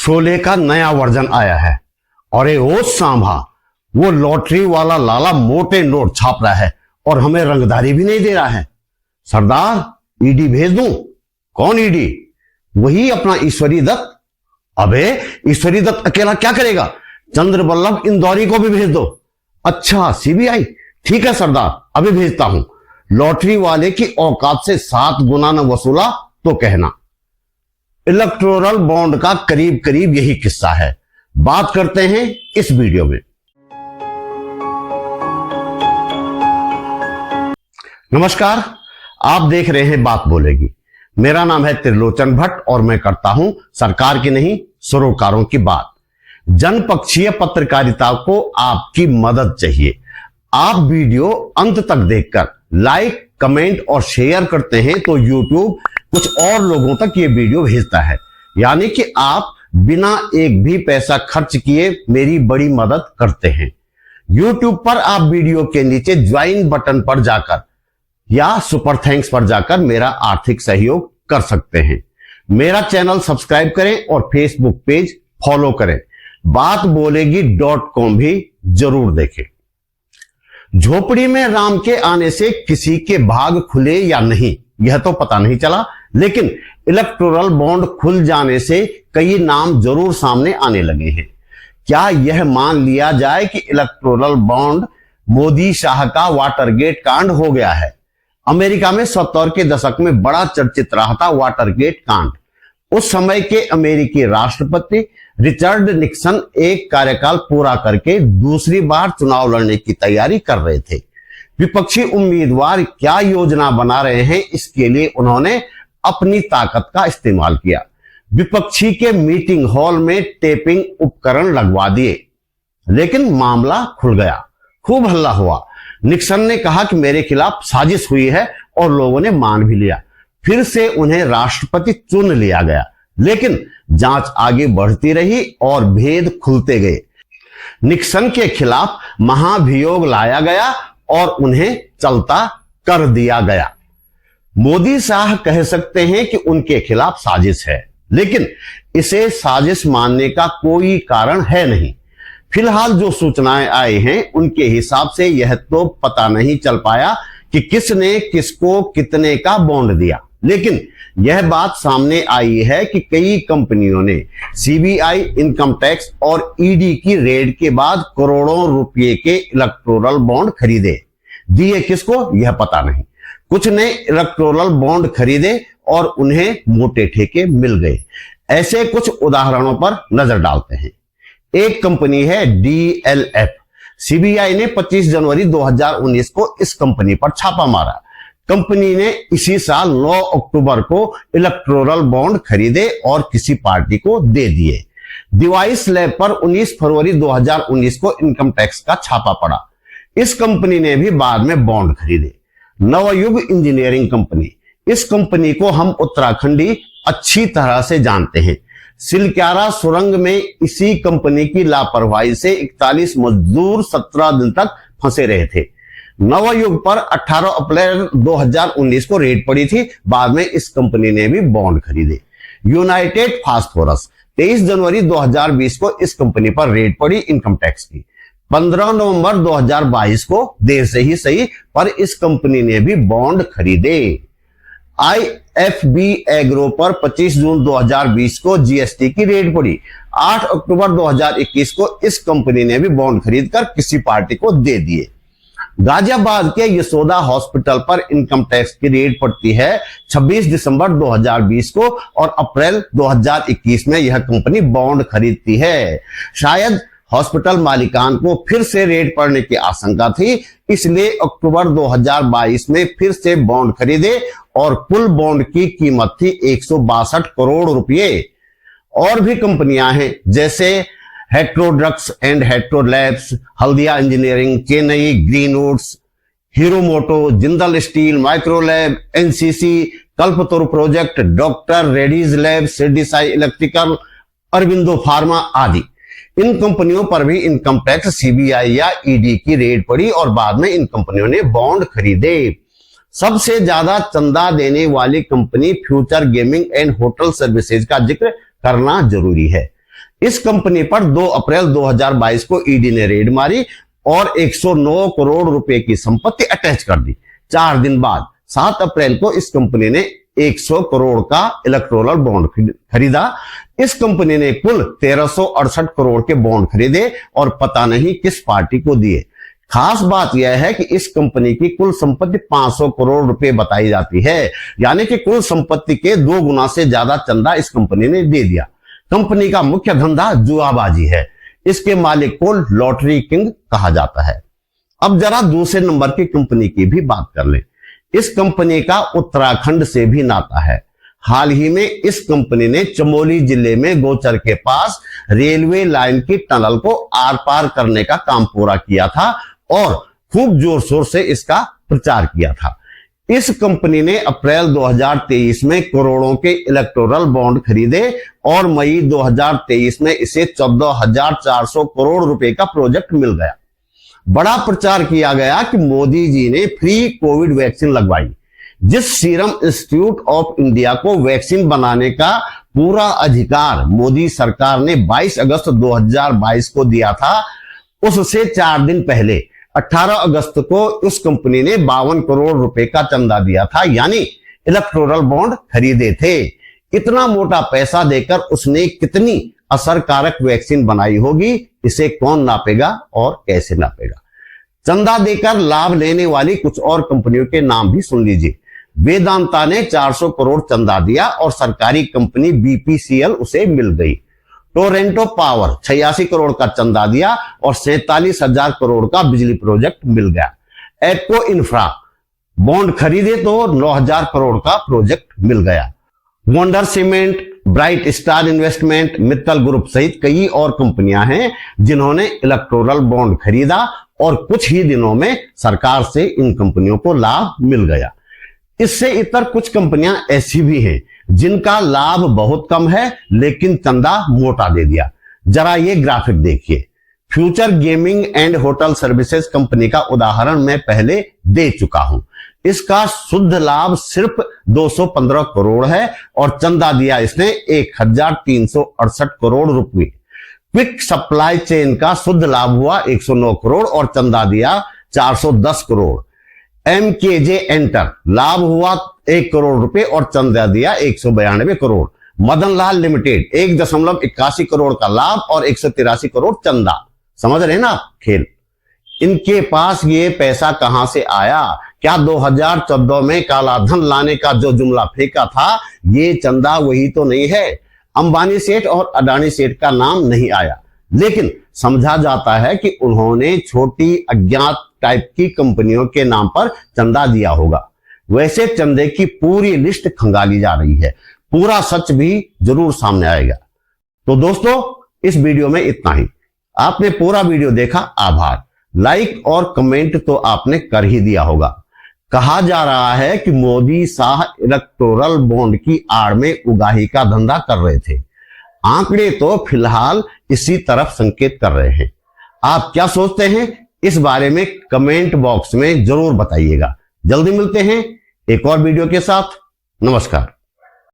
शोले का नया वर्जन आया है। और ये ओ सांभा, वो लॉटरी वाला लाला मोटे नोट छाप रहा है और हमें रंगदारी भी नहीं दे रहा है। सरदार ईडी भेज दूं? कौन ईडी? वही अपना ईश्वरी दत्त। अबे ईश्वरी दत्त अकेला क्या करेगा? चंद्रवल्लभ इंदौरी को भी भेज दो। अच्छा सीबीआई, ठीक है सरदार, अभी भेजता हूं। लॉटरी वाले की औकात से 7 गुना न वसूला तो कहना। इलेक्टोरल बॉन्ड का करीब करीब यही किस्सा है। बात करते हैं इस वीडियो में। नमस्कार, आप देख रहे हैं बात बोलेगी। मेरा नाम है त्रिलोचन भट्ट और मैं करता हूं सरकार की नहीं सरोकारों की बात। जनपक्षीय पत्रकारिता को आपकी मदद चाहिए। आप वीडियो अंत तक देखकर लाइक, कमेंट और शेयर करते हैं तो YouTube कुछ और लोगों तक ये वीडियो भेजता है। यानी कि आप बिना एक भी पैसा खर्च किए मेरी बड़ी मदद करते हैं। YouTube पर आप वीडियो के नीचे ज्वाइन बटन पर जाकर या सुपर थैंक्स पर जाकर मेरा आर्थिक सहयोग कर सकते हैं। मेरा चैनल सब्सक्राइब करें और फेसबुक पेज फॉलो करें। बात बोलेगी.com भी जरूर देखें। झोपड़ी में राम के आने से किसी के भाग खुले या नहीं यह तो पता नहीं चला, लेकिन इलेक्टोरल बॉन्ड खुल जाने से कई नाम जरूर सामने आने लगे हैं। क्या यह मान लिया जाए कि इलेक्टोरल बॉन्ड मोदी शाह का वाटरगेट कांड हो गया है? अमेरिका में 70 के दशक में बड़ा चर्चित रहा था वाटरगेट कांड। उस समय के अमेरिकी राष्ट्रपति रिचर्ड निक्सन एक कार्यकाल पूरा करके दूसरी बार चुनाव लड़ने की तैयारी कर रहे थे। विपक्षी उम्मीदवार क्या योजना बना रहे हैं, इसके लिए उन्होंने अपनी ताकत का इस्तेमाल किया। विपक्षी के मीटिंग हॉल में टेपिंग उपकरण लगवा दिए, लेकिन मामला खुल गया। खूब हल्ला हुआ। निक्सन ने कहा कि मेरे खिलाफ साजिश हुई है और लोगों ने मान भी लिया। फिर से उन्हें राष्ट्रपति चुन लिया गया, लेकिन जांच आगे बढ़ती रही और भेद खुलते गए। निक्सन के खिलाफ महाभियोग लाया गया और उन्हें चलता कर दिया गया। मोदी शाह कह सकते हैं कि उनके खिलाफ साजिश है, लेकिन इसे साजिश मानने का कोई कारण है नहीं। फिलहाल जो सूचनाएं आई हैं उनके हिसाब से यह तो पता नहीं चल पाया कि किसने किसको कितने का बॉन्ड दिया, लेकिन यह बात सामने आई है कि कई कंपनियों ने सीबीआई, इनकम टैक्स और ईडी की रेड के बाद करोड़ों रुपए के इलेक्टोरल बॉन्ड खरीदे। दिए किसको यह पता नहीं। कुछ ने इलेक्टोरल बॉन्ड खरीदे और उन्हें मोटे ठेके मिल गए। ऐसे कुछ उदाहरणों पर नजर डालते हैं। एक कंपनी है DLF। सीबीआई ने 25 जनवरी 2019 को इस कंपनी पर छापा मारा। कंपनी ने इसी साल 9 अक्टूबर को इलेक्टोरल बॉन्ड खरीदे और किसी पार्टी को दे दिए। डिवाइस लैब पर 19 फरवरी 2019 को इनकम टैक्स का छापा पड़ा। इस कंपनी ने भी बाद में बॉन्ड खरीदे। नवयुग इंजीनियरिंग कंपनी, इस कंपनी को हम उत्तराखंडी अच्छी तरह से जानते हैं। सिलक्यारा सुरंग में इसी कंपनी की लापरवाही से 41 मजदूर 17 दिन तक फंसे रहे थे। नवयुग पर 18 अप्रैल 2019 को रेड पड़ी थी। बाद में इस कंपनी ने भी बॉन्ड खरीदे। यूनाइटेड फास्फोरस, 23 जनवरी 2020 को इस कंपनी पर रेड पड़ी इनकम टैक्स की। 15 नवंबर 2022 को, देर से ही सही, पर इस कंपनी ने भी बॉन्ड खरीदे। IFB एग्रो पर 25 जून 2020 को जीएसटी की रेड पड़ी। 8 अक्टूबर 2021 को इस कंपनी ने भी बॉन्ड खरीदकर किसी पार्टी को दे दिए। गाजियाबाद के यशोदा हॉस्पिटल पर इनकम टैक्स की रेड पड़ती है 26 दिसंबर 2020 को और अप्रैल 2021 में यह कंपनी बॉन्ड खरीदती है। शायद हॉस्पिटल मालिकान को फिर से रेड पड़ने की आशंका थी, इसलिए अक्टूबर 2022 में फिर से बॉन्ड खरीदे और कुल बॉन्ड की कीमत थी 162 करोड़ रुपए। और भी कंपनियां हैं जैसे Hetero Drugs and Hetero Labs, Haldia engineering, Chennai greenwoods, Hero moto, Jindal steel, Microlab, NCC, Kalpataru project, doctor Reddy's lab, Shirdi Sai electrical, Aurobindo pharma आदि। इन कंपनियों पर भी इनकम टैक्स, सीबीआई या ईडी की रेड पड़ी और बाद में इन कंपनियों ने बॉन्ड खरीदे। सबसे ज्यादा चंदा देने वाली company future gaming and hotel services का जिक्र करना जरूरी है। इस कंपनी पर 2 अप्रैल 2022 को ईडी ने रेड मारी और 109 करोड़ रुपए की संपत्ति अटैच कर दी। 4 दिन बाद 7 अप्रैल को इस कंपनी ने 100 करोड़ का इलेक्टोरल बॉन्ड खरीदा। इस कंपनी ने कुल 1368 करोड़ के बॉन्ड खरीदे और पता नहीं किस पार्टी को दिए। खास बात यह है कि इस कंपनी की कुल संपत्ति 500 करोड़ रुपए बताई जाती है, यानी कि कुल संपत्ति के 2 गुना से ज्यादा चंदा इस कंपनी ने दे दिया। कंपनी का मुख्य धंधा जुआबाजी है। इसके मालिक को लॉटरी किंग कहा जाता है। अब जरा दूसरे नंबर की कंपनी की भी बात कर लें। इस कंपनी का उत्तराखंड से भी नाता है। हाल ही में इस कंपनी ने चमोली जिले में गोचर के पास रेलवे लाइन की टनल को आर पार करने का काम पूरा किया था और खूब जोर शोर से इसका प्रचार किया था। इस कंपनी ने अप्रैल 2023 में करोड़ों के इलेक्टोरल बॉन्ड खरीदे और मई 2023 में इसे 14,400 करोड़ रुपए का प्रोजेक्ट मिल गया। बड़ा प्रचार किया गया कि मोदी जी ने फ्री कोविड वैक्सीन लगवाई। जिस सीरम इंस्टीट्यूट ऑफ इंडिया को वैक्सीन बनाने का पूरा अधिकार मोदी सरकार ने 22 अगस्त 2022 को दिया था, उससे 4 दिन पहले 18 अगस्त को उस कंपनी ने 52 करोड़ रुपए का चंदा दिया था, यानी इलेक्टोरल बॉन्ड खरीदे थे। इतना मोटा पैसा देकर उसने कितनी असरकारक वैक्सीन बनाई होगी, इसे कौन नापेगा और कैसे नापेगा। चंदा देकर लाभ लेने वाली कुछ और कंपनियों के नाम भी सुन लीजिए। वेदांता ने 400 करोड़ चंदा दिया और सरकारी कंपनी बीपीसीएल उसे मिल गई। टोरेंटो पावर 86 करोड़ का चंदा दिया और 47,000 करोड़ का बिजली प्रोजेक्ट मिल गया। एक्को इंफ्रा बॉन्ड खरीदे तो 9,000 करोड़ का प्रोजेक्ट मिल गया। Wonder cement, bright star investment, Mittal group सहित कई और कंपनियां हैं जिन्होंने इलेक्टोरल बॉन्ड खरीदा और कुछ ही दिनों में सरकार से इन कंपनियों को लाभ मिल गया। इससे इतर कुछ कंपनियां ऐसी भी हैं जिनका लाभ बहुत कम है लेकिन चंदा मोटा दे दिया। जरा ये ग्राफिक देखिए। Future gaming and hotel services company का उदाहरण मैं पहले दे चुका हूं। इसका शुद्ध लाभ सिर्फ 215 करोड़ है और चंदा दिया इसने 1,368 करोड़ रुपए। क्विक सप्लाई चेन का शुद्ध लाभ हुआ 109 करोड़ और चंदा दिया 410 करोड़। एमकेजे एंटर लाभ हुआ 1 करोड़ रुपए और चंदा दिया 192 करोड़। मदन लाल लिमिटेड 1.81 करोड़ का लाभ और 183 करोड़ चंदा। समझ रहे ना आप खेल। इनके पास ये पैसा कहां से आया? क्या 2014 में काला धन लाने का जो जुमला फेंका था, ये चंदा वही तो नहीं है। अंबानी सेठ और अडानी सेठ का नाम नहीं आया, लेकिन समझा जाता है कि उन्होंने छोटी अज्ञात टाइप की कंपनियों के नाम पर चंदा दिया होगा। वैसे चंदे की पूरी लिस्ट खंगाली जा रही है, पूरा सच भी जरूर सामने आएगा। तो दोस्तों, इस वीडियो में इतना ही। आपने पूरा वीडियो देखा, आभार। लाइक और कमेंट तो आपने कर ही दिया होगा। कहा जा रहा है कि मोदी शाह इलेक्टोरल बॉन्ड की आड़ में उगाही का धंधा कर रहे थे। आंकड़े तो फिलहाल इसी तरफ संकेत कर रहे हैं। आप क्या सोचते हैं इस बारे में कमेंट बॉक्स में जरूर बताइएगा। जल्दी मिलते हैं एक और वीडियो के साथ। नमस्कार।